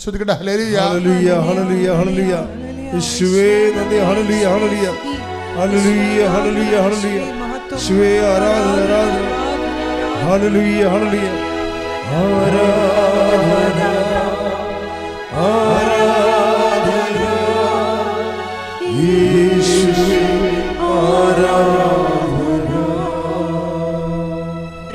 ശ്രുതികട്ടെ. Hallelujah hallelujah hallelujah hallelujah. യേശുവേ നന്ദി. Hallelujah hallelujah hallelujah hallelujah hallelujah. യേശുവേ ആരാധന ആരാധന. ഹല്ലേലൂയ ഹല്ലേലൂയ ആരാധന ആരാധന. യേശുവേ ആരാധന.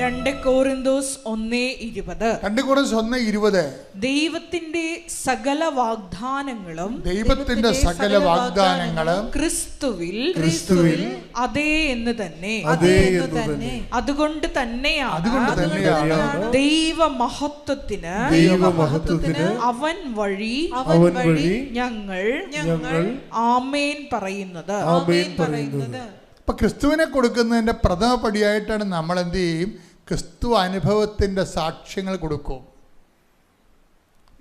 2 കൊരിന്തോസ് 1:20. 2 കൊരിന്തോസ് 1:20. ദൈവത്തിന്റെ സകല വാഗ്ദാനങ്ങളും ക്രിസ്തുവിൽ അതേ എന്ന് തന്നെ. അതുകൊണ്ട് തന്നെയാണ് ദൈവമഹത്വത്തിന് അവൻ വഴി ഞങ്ങൾ ആമേൻ പറയുന്നത്. അപ്പൊ ക്രിസ്തുവിനെ കൊടുക്കുന്നതിന്റെ പ്രഥമ പടിയായിട്ടാണ് നമ്മൾ എന്ത് ചെയ്യും? ക്രിസ്തു അനുഭവത്തിൻ്റെ സാക്ഷ്യങ്ങൾ കൊടുക്കും.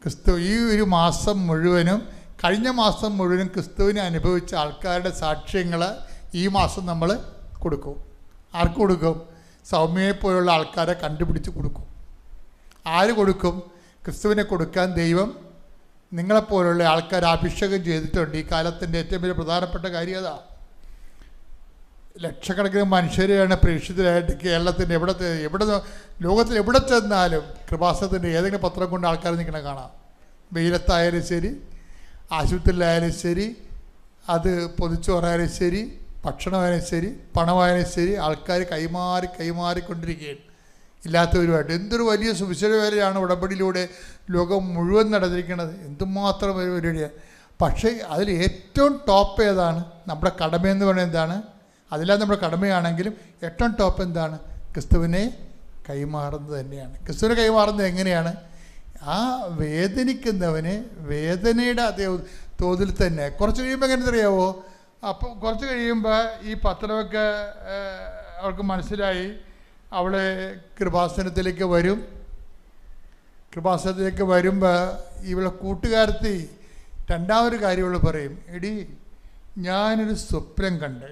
ക്രിസ്തു ഈ ഒരു മാസം മുഴുവനും, കഴിഞ്ഞ മാസം മുഴുവനും ക്രിസ്തുവിനെ അനുഭവിച്ച ആൾക്കാരുടെ സാക്ഷ്യങ്ങൾ ഈ മാസം നമ്മൾ കൊടുക്കും. ആർക്ക് കൊടുക്കും? സൗമ്യയെപ്പോലുള്ള ആൾക്കാരെ കണ്ടുപിടിച്ച് കൊടുക്കും. ആര് കൊടുക്കും? ക്രിസ്തുവിനെ കൊടുക്കാൻ ദൈവം നിങ്ങളെപ്പോലുള്ള ആൾക്കാർ അഭിഷേകം ചെയ്തിട്ടുണ്ട്. ഈ കാലത്തിൻ്റെ ഏറ്റവും വലിയ പ്രധാനപ്പെട്ട കാര്യം അതാണ്. ലക്ഷക്കണക്കിന് മനുഷ്യരെയാണ് പ്രേക്ഷിതരായിട്ട് കേരളത്തിൻ്റെ എവിടെ ലോകത്തിൽ എവിടെ ചെന്നാലും കൃപാസനത്തിൻ്റെ ഏതെങ്കിലും പത്രം കൊണ്ട് ആൾക്കാർ നിൽക്കണ കാണാം. വെയിലത്തായാലും ശരി, ആശുപത്രിയിലായാലും ശരി, അത് പൊതിച്ചോറായാലും ശരി, ഭക്ഷണമായാലും ശരി, പണമായാലും ശരി, ആൾക്കാർ കൈമാറിക്കൊണ്ടിരിക്കുകയാണ് ഇല്ലാത്തവരുമായിട്ട്. എന്തൊരു വലിയ സുവിശേഷ വേലയാണ് ഉടമ്പടിയിലൂടെ ലോകം മുഴുവൻ നടന്നിരിക്കുന്നത്. എന്തുമാത്രം ഒരു പരിപാടിയാണ്. പക്ഷേ അതിൽ ഏറ്റവും ടോപ്പ് ഏതാണ്? നമ്മുടെ കടമയെന്ന് പറയുന്നത് എന്താണ്? അതില്ലാതെ നമ്മുടെ കടമയാണെങ്കിലും ഏറ്റവും ടോപ്പ് എന്താണ്? ക്രിസ്തുവിനെ കൈമാറുന്നത് തന്നെയാണ്. ക്രിസ്തുവിനെ കൈമാറുന്നത് എങ്ങനെയാണ്? ആ വേദനിക്കുന്നവന് വേദനയുടെ അതേ തോതിൽ തന്നെ. കുറച്ച് കഴിയുമ്പോൾ എങ്ങനെ അറിയാവോ? അപ്പോൾ കുറച്ച് കഴിയുമ്പോൾ ഈ പത്രമൊക്കെ അവർക്ക് മനസ്സിലായി. അവളെ കൃപാസനത്തിലേക്ക് വരും. കൃപാസനത്തിലേക്ക് വരുമ്പോൾ ഇവളെ കൂട്ടുകാരത്തി രണ്ടാമതൊരു കാര്യം ഇവൾ പറയും, എടി ഞാനൊരു സ്വപ്നം കണ്ട്.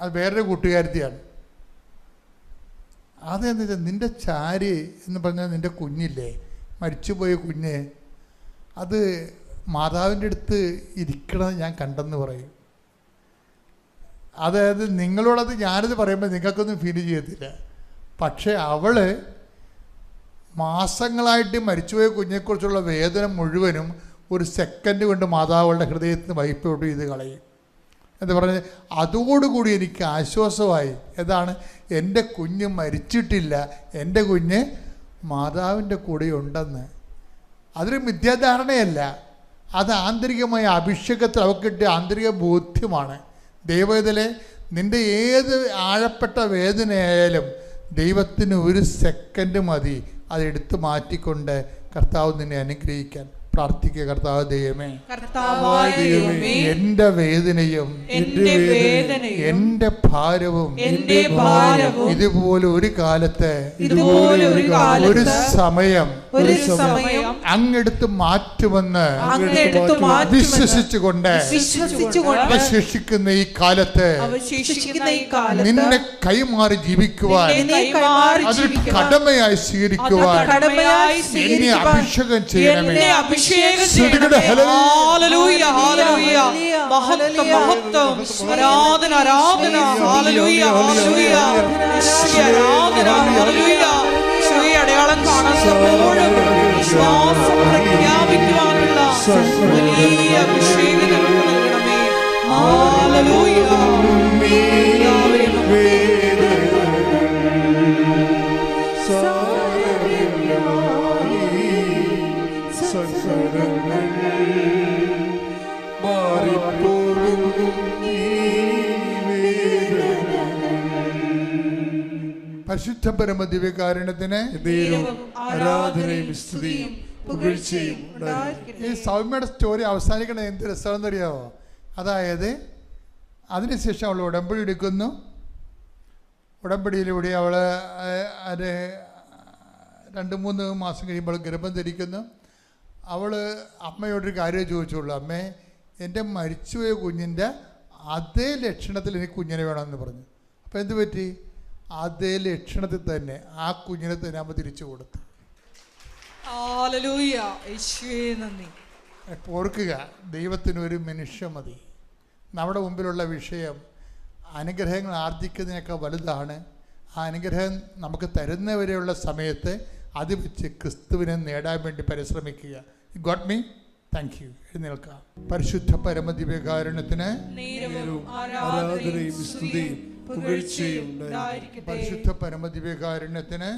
അത് വേറൊരു കൂട്ടുകാരത്തിയാണ്. അതെന്താ വെച്ചാൽ നിൻ്റെ ചാരി എന്ന് പറഞ്ഞാൽ നിൻ്റെ കുഞ്ഞില്ലേ, മരിച്ചുപോയ കുഞ്ഞ്, അത് മാതാവിൻ്റെ അടുത്ത് ഇരിക്കണത് ഞാൻ കണ്ടെന്ന് പറയും. അതായത് നിങ്ങളോടത് ഞാനത് പറയുമ്പോൾ നിങ്ങൾക്കൊന്നും ഫീൽ ചെയ്യത്തില്ല. പക്ഷേ അവൾ മാസങ്ങളായിട്ട് മരിച്ചുപോയ കുഞ്ഞിനെക്കുറിച്ചുള്ള വേദന മുഴുവനും ഒരു സെക്കൻഡ് കൊണ്ട് മാതാവുകളുടെ ഹൃദയത്തിൽ നിന്ന് വൈപ്പ് ഔട്ട് ചെയ്ത് കളയും. എന്ന് പറഞ്ഞാൽ അതോടുകൂടി എനിക്ക് ആശ്വാസമായി. ഏതാണ്? എൻ്റെ കുഞ്ഞ് മരിച്ചിട്ടില്ല, എൻ്റെ കുഞ്ഞ് മാതാവിൻ്റെ കൂടെ ഉണ്ടെന്ന്. അതൊരു മിഥ്യാധാരണയല്ല, അത് ആന്തരികമായ അഭിഷേകത്തിൽ അവർക്ക് കിട്ടിയ ആന്തരിക ബോധ്യമാണ്. ദൈവത്തിലെ നിൻ്റെ ഏത് ആഴപ്പെട്ട വേദനയായാലും ദൈവത്തിന് ഒരു സെക്കൻഡ് മതി അതെടുത്ത് മാറ്റിക്കൊണ്ട് കർത്താവ് നിന്നെ അനുഗ്രഹിക്കാൻ. പ്രാർത്ഥിക്കുക. കർത്താവ് ദൈവമേ, എൻ്റെ വേദനയും എൻ്റെ ഭാരവും ഇതുപോലെ ഒരു കാലത്ത് ഒരു സമയം അങ്ങെടുത്ത് മാറ്റുമെന്ന് വിശ്വസിച്ചുകൊണ്ട് അവശേഷിക്കുന്ന ഈ കാലത്ത് നിന്നെ കൈമാറി ജീവിക്കുവാൻ, അതൊരു കടമയായി സ്വീകരിക്കുവാൻ എന്നെ അഭിഷേകം ചെയ്യണമേ. Hallelujah hallelujah. മഹത്വം മഹത്വം. ആരാധന ആരാധന. Hallelujah hallelujah. ആരാധന ഹല്ലേലൂയ. യേശുവേ അടയാളം കാണുമ്പോഴും വിശ്വാസം പ്രഖ്യാപിക്കുവാനുള്ള വലിയ അഭിഷേകം നൽകണമേ. ഹല്ലേലൂയ. പരിശുദ്ധ പരമ ദിവ്യകാരുണ്യത്തിന് ആരാധനയും സ്തുതിയും പുകഴ്ചയും. ഈ സൗമ്യയുടെ സ്റ്റോറി അവസാനിക്കണത് എന്ത് രസമാണെന്ന് അറിയാമോ? അതായത് അതിനുശേഷം അവൾ ഉടമ്പടി എടുക്കുന്നു. ഉടമ്പടിയിലൂടെ അവൾ അത് 2-3 മാസം കഴിയുമ്പോൾ ഗർഭം ധരിക്കുന്നു. അവൾ അമ്മയോടൊരു കാര്യം ചോദിച്ചുള്ളൂ, അമ്മേ എൻ്റെ മരിച്ചുപോയ കുഞ്ഞിൻ്റെ അതേ ലക്ഷണത്തിൽ എനിക്ക് കുഞ്ഞിനെ വേണമെന്ന് പറഞ്ഞു. അപ്പോൾ എന്ത് പറ്റി? അതേ ലക്ഷണത്തിൽ തന്നെ ആ കുഞ്ഞിനെ തന്നെ അമ്മ തിരിച്ചു കൊടുത്തു. ഹല്ലേലൂയ. യേശുവേ നന്ദി. ഓർക്കുക, ദൈവത്തിന് ഒരു നിമിഷം മതി. നമ്മുടെ മുമ്പിലുള്ള വിഷയം അനുഗ്രഹങ്ങൾ ആർജിക്കുന്നതിനേക്കാൾ വലുതാണ്. ആ അനുഗ്രഹം നമുക്ക് തരുന്നവരെയുള്ള സമയത്ത് അത് വെച്ച് ക്രിസ്തുവിനെ നേടാൻ വേണ്ടി പരിശ്രമിക്കുക. ഗോട്ട് മീ. Thank you. എഴുന്നേൽക്കാം. പരിശുദ്ധ പരമദിവ്യകാരുണ്യത്തിന് ആരാധനയും സ്തുതിയും പുകഴ്ചയും ഉണ്ടായിരിക്കട്ടെ. പരിശുദ്ധ പരമദിവ്യകാരുണ്യത്തിന്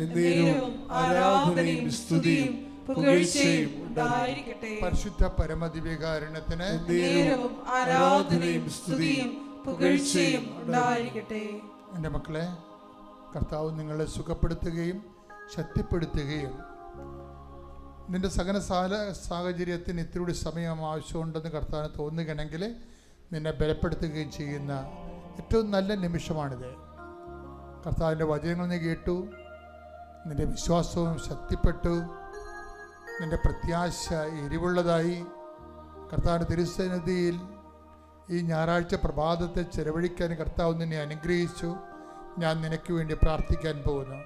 ആരാധനയും സ്തുതിയും പുകഴ്ചയും ഉണ്ടായിരിക്കട്ടെ. പരിശുദ്ധ പരമദിവ്യകാരുണ്യത്തിന് ആരാധനയും സ്തുതിയും പുകഴ്ചയും ഉണ്ടായിരിക്കട്ടെ. എൻ്റെ മക്കളെ, കർത്താവ് നിങ്ങളെ സുഖപ്പെടുത്തുകയും ശക്തിപ്പെടുത്തുകയും നിൻ്റെ സകല സാഹചര്യത്തിന് ഇത്തിരി സമയം ആവശ്യമുണ്ടെന്ന് കർത്താവിന് തോന്നുകയാണെങ്കിൽ നിന്നെ ബലപ്പെടുത്തുകയും ചെയ്യുന്ന ഏറ്റവും നല്ല നിമിഷമാണിത്. കർത്താവിൻ്റെ വചനങ്ങൾ നീ കേട്ടു, നിൻ്റെ വിശ്വാസവും ശക്തിപ്പെട്ടു, നിൻ്റെ പ്രത്യാശ എരിവുള്ളതായി. കർത്താവിൻ്റെ തിരുസന്നിധിയിൽ ഈ ഞായറാഴ്ച പ്രഭാതത്തെ ചെലവഴിക്കാൻ കർത്താവ് നിന്നെ അനുഗ്രഹിച്ചു. ഞാൻ നിനക്ക് വേണ്ടി പ്രാർത്ഥിക്കാൻ പോകുന്നു.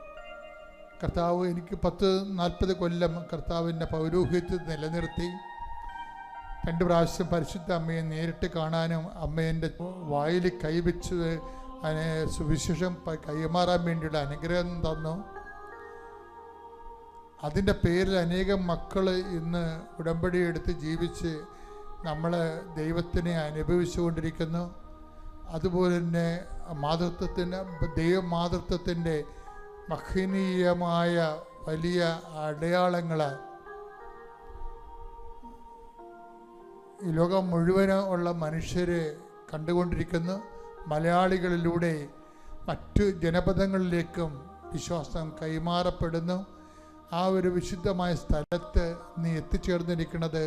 കർത്താവ് എനിക്ക് 40 കൊല്ലം കർത്താവിൻ്റെ പൗരോഹിത്യത്തിൽ നിലനിർത്തി 2 പ്രാവശ്യം പരിശുദ്ധ അമ്മയെ നേരിട്ട് കാണാനും അമ്മേൻ്റെ വായിൽ കൈവച്ച് അതിനെ സുവിശേഷം കൈമാറാൻ വേണ്ടിയുള്ള അനുഗ്രഹം തന്നു. അതിൻ്റെ പേരിൽ അനേകം മക്കൾ ഇന്ന് ഉടമ്പടി എടുത്ത് ജീവിച്ച് നമ്മൾ ദൈവത്തിനെ അനുഭവിച്ചുകൊണ്ടിരിക്കുന്നു. അതുപോലെ തന്നെ ദൈവമാതൃത്വത്തിൻ്റെ മഹനീയമായ വലിയ അടയാളങ്ങൾ ഈ ലോകം മുഴുവനും ഉള്ള മനുഷ്യർ കണ്ടുകൊണ്ടിരിക്കുന്നു. മലയാളികളിലൂടെ മറ്റു ജനപദങ്ങളിലേക്കും വിശ്വാസം കൈമാറപ്പെടുന്നു. ആ ഒരു വിശുദ്ധമായ സ്ഥലത്ത് നീ എത്തിച്ചേർന്നിരിക്കുന്നത്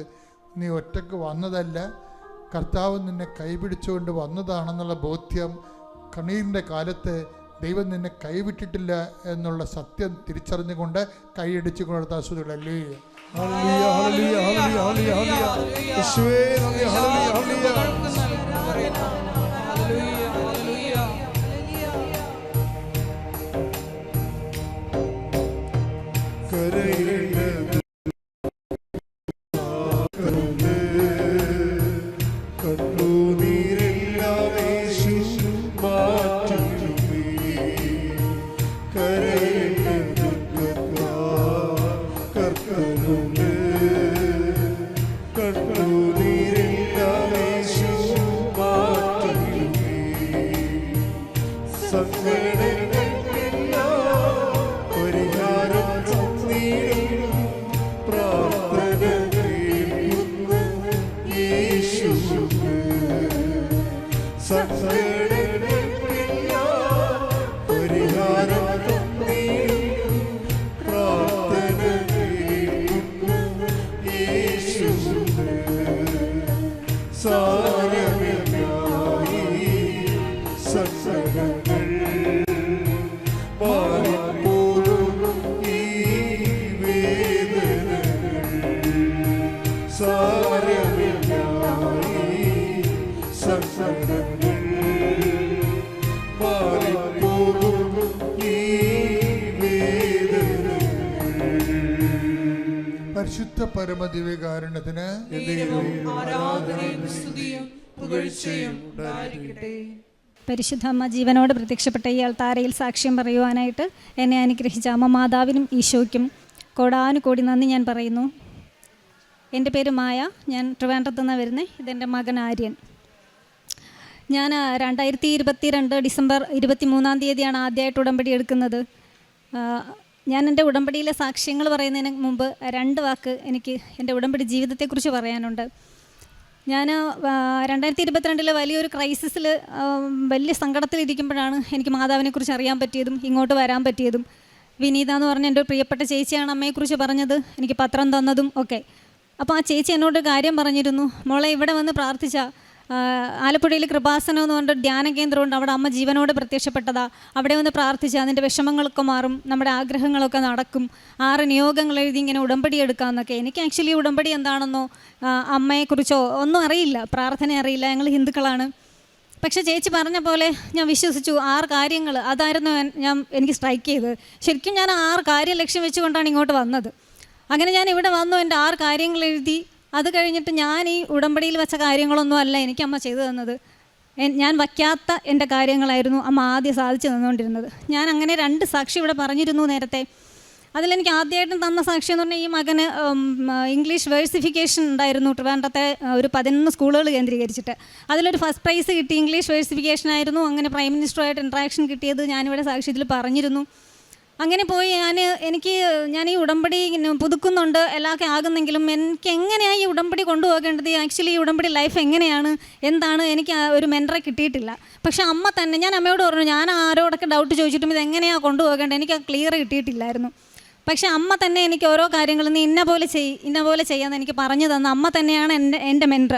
നീ ഒറ്റയ്ക്ക് വന്നതല്ല, കർത്താവ് നിന്നെ കൈപിടിച്ചുകൊണ്ട് വന്നതാണെന്നുള്ള ബോധ്യം. കണ്ണീരിൻ്റെ കാലത്ത് ദൈവം നിന്നെ കൈവിട്ടിട്ടില്ല എന്നുള്ള സത്യം തിരിച്ചറിഞ്ഞുകൊണ്ട് കൈയടിച്ചു കൊടുത്ത ആസ്വദികളല്ലേ. പരിശുദ്ധ പരമദിവ്യകാരുണ്യത്തിന് പരിശുദ്ധ അമ്മ ജീവനോട് പ്രത്യക്ഷപ്പെട്ട ഈ അൾത്താരയിൽ സാക്ഷ്യം പറയുവാനായിട്ട് എന്നെ അനുഗ്രഹിച്ച അമ്മ മാതാവിനും ഈശോയ്ക്കും കോടാനുകോടി നന്ദി ഞാൻ പറയുന്നു. എൻ്റെ പേര് മായ, ഞാൻ ട്രിവാൻഡ്രത്ത് നിന്നാണ് വരുന്നത്. ഇതെൻ്റെ മകൻ ആര്യൻ. ഞാൻ 2022 ഡിസംബർ 23-ാം തീയതിയാണ് ആദ്യമായിട്ട് ഉടമ്പടി എടുക്കുന്നത്. ഞാൻ എൻ്റെ ഉടമ്പടിയിലെ സാക്ഷ്യങ്ങൾ പറയുന്നതിന് മുമ്പ് 2 വാക്ക് എനിക്ക് എൻ്റെ ഉടമ്പടി ജീവിതത്തെക്കുറിച്ച് പറയാനുണ്ട്. ഞാൻ 2022 വലിയൊരു ക്രൈസിസിൽ വലിയ സങ്കടത്തിലിരിക്കുമ്പോഴാണ് എനിക്ക് മാതാവിനെക്കുറിച്ച് അറിയാൻ പറ്റിയതും ഇങ്ങോട്ട് വരാൻ പറ്റിയതും. വിനീത എന്ന് പറഞ്ഞ എൻ്റെ പ്രിയപ്പെട്ട ചേച്ചിയാണ് അമ്മയെക്കുറിച്ച് പറഞ്ഞത്, എനിക്ക് പത്രം തന്നതും ഒക്കെ. അപ്പോൾ ആ ചേച്ചി എന്നോട് കാര്യം പറഞ്ഞിരുന്നു, മോളെ ഇവിടെ വന്ന് പ്രാർത്ഥിച്ച ആലപ്പുഴയിൽ കൃപാസനം എന്ന് പറഞ്ഞിട്ട് ധ്യാന കേന്ദ്രമുണ്ട്, അവിടെ അമ്മ ജീവനോട് പ്രത്യക്ഷപ്പെട്ടതാ, അവിടെ വന്ന് പ്രാർത്ഥിച്ചാൽ അതിൻ്റെ വിഷമങ്ങളൊക്കെ മാറും, നമ്മുടെ ആഗ്രഹങ്ങളൊക്കെ നടക്കും, 6 നിയോഗങ്ങൾ എഴുതി ഇങ്ങനെ ഉടമ്പടി എടുക്കാമെന്നൊക്കെ. എനിക്ക് ആക്ച്വലി ഉടമ്പടി എന്താണെന്നോ അമ്മയെക്കുറിച്ചോ ഒന്നും അറിയില്ല, പ്രാർത്ഥന അറിയില്ല, ഞങ്ങൾ ഹിന്ദുക്കളാണ്. പക്ഷേ ചേച്ചി പറഞ്ഞ പോലെ ഞാൻ വിശ്വസിച്ചു. 6 കാര്യങ്ങൾ അതായിരുന്നു എനിക്ക് സ്ട്രൈക്ക് ചെയ്തത്. ശരിക്കും ഞാൻ 6 കാര്യം ലക്ഷ്യം വെച്ചുകൊണ്ടാണ് ഇങ്ങോട്ട് വന്നത്. അങ്ങനെ ഞാൻ ഇവിടെ വന്നു, എൻ്റെ 6 കാര്യങ്ങൾ എഴുതി. അത് കഴിഞ്ഞിട്ട് ഞാൻ ഈ ഉടമ്പടിയിൽ വെച്ച കാര്യങ്ങളൊന്നും അല്ല എനിക്ക് അമ്മ ചെയ്തു തന്നത്. ഞാൻ വയ്ക്കാത്ത എൻ്റെ കാര്യങ്ങളായിരുന്നു അമ്മ ആദ്യം സാധിച്ചു തന്നുകൊണ്ടിരുന്നത്. ഞാൻ അങ്ങനെ 2 സാക്ഷി ഇവിടെ പറഞ്ഞിരുന്നു നേരത്തെ. അതിലെനിക്ക് ആദ്യമായിട്ടും തന്ന സാക്ഷി എന്ന് പറഞ്ഞാൽ ഈ മകന് ഇംഗ്ലീഷ് വേഴ്സിഫിക്കേഷൻ ഉണ്ടായിരുന്നു ട്രിവാൻഡ്രത്തെ ഒരു 11 സ്കൂളുകൾ കേന്ദ്രീകരിച്ചിട്ട്. അതിലൊരു ഫസ്റ്റ് പ്രൈസ് കിട്ടി, ഇംഗ്ലീഷ് വേഴ്സിഫിക്കേഷൻ ആയിരുന്നു. അങ്ങനെ പ്രൈം മിനിസ്റ്ററുമായിട്ട് ഇൻട്രാക്ഷൻ കിട്ടിയത് ഞാനിവിടെ സാക്ഷ്യത്തിൽ പറഞ്ഞിരുന്നു. അങ്ങനെ പോയി ഞാൻ ഈ ഉടമ്പടി പുതുക്കുന്നുണ്ട്, എല്ലാമൊക്കെ ആകുന്നെങ്കിലും എനിക്ക് എങ്ങനെയാണ് ഈ ഉടമ്പടി കൊണ്ടുപോകേണ്ടത്, ആക്ച്വലി ഈ ഉടമ്പടി ലൈഫ് എങ്ങനെയാണ് എന്താണ് എനിക്ക് ഒരു മെൻറ്ററെ കിട്ടിയിട്ടില്ല. പക്ഷേ അമ്മ തന്നെ, ഞാൻ അമ്മയോട് പറഞ്ഞു, ഞാൻ ആരോടൊക്കെ ഡൗട്ട് ചോദിച്ചിട്ടും ഇത് എങ്ങനെയാണ് കൊണ്ടുപോകേണ്ടത് എനിക്ക് ക്ലിയർ കിട്ടിയിട്ടില്ലായിരുന്നു. പക്ഷേ അമ്മ തന്നെ എനിക്ക് ഓരോ കാര്യങ്ങളും നീ ഇന്ന പോലെ ചെയ്യാമെന്ന് എനിക്ക് പറഞ്ഞു തന്ന അമ്മ തന്നെയാണ് എൻ്റെ മെൻറ്റർ.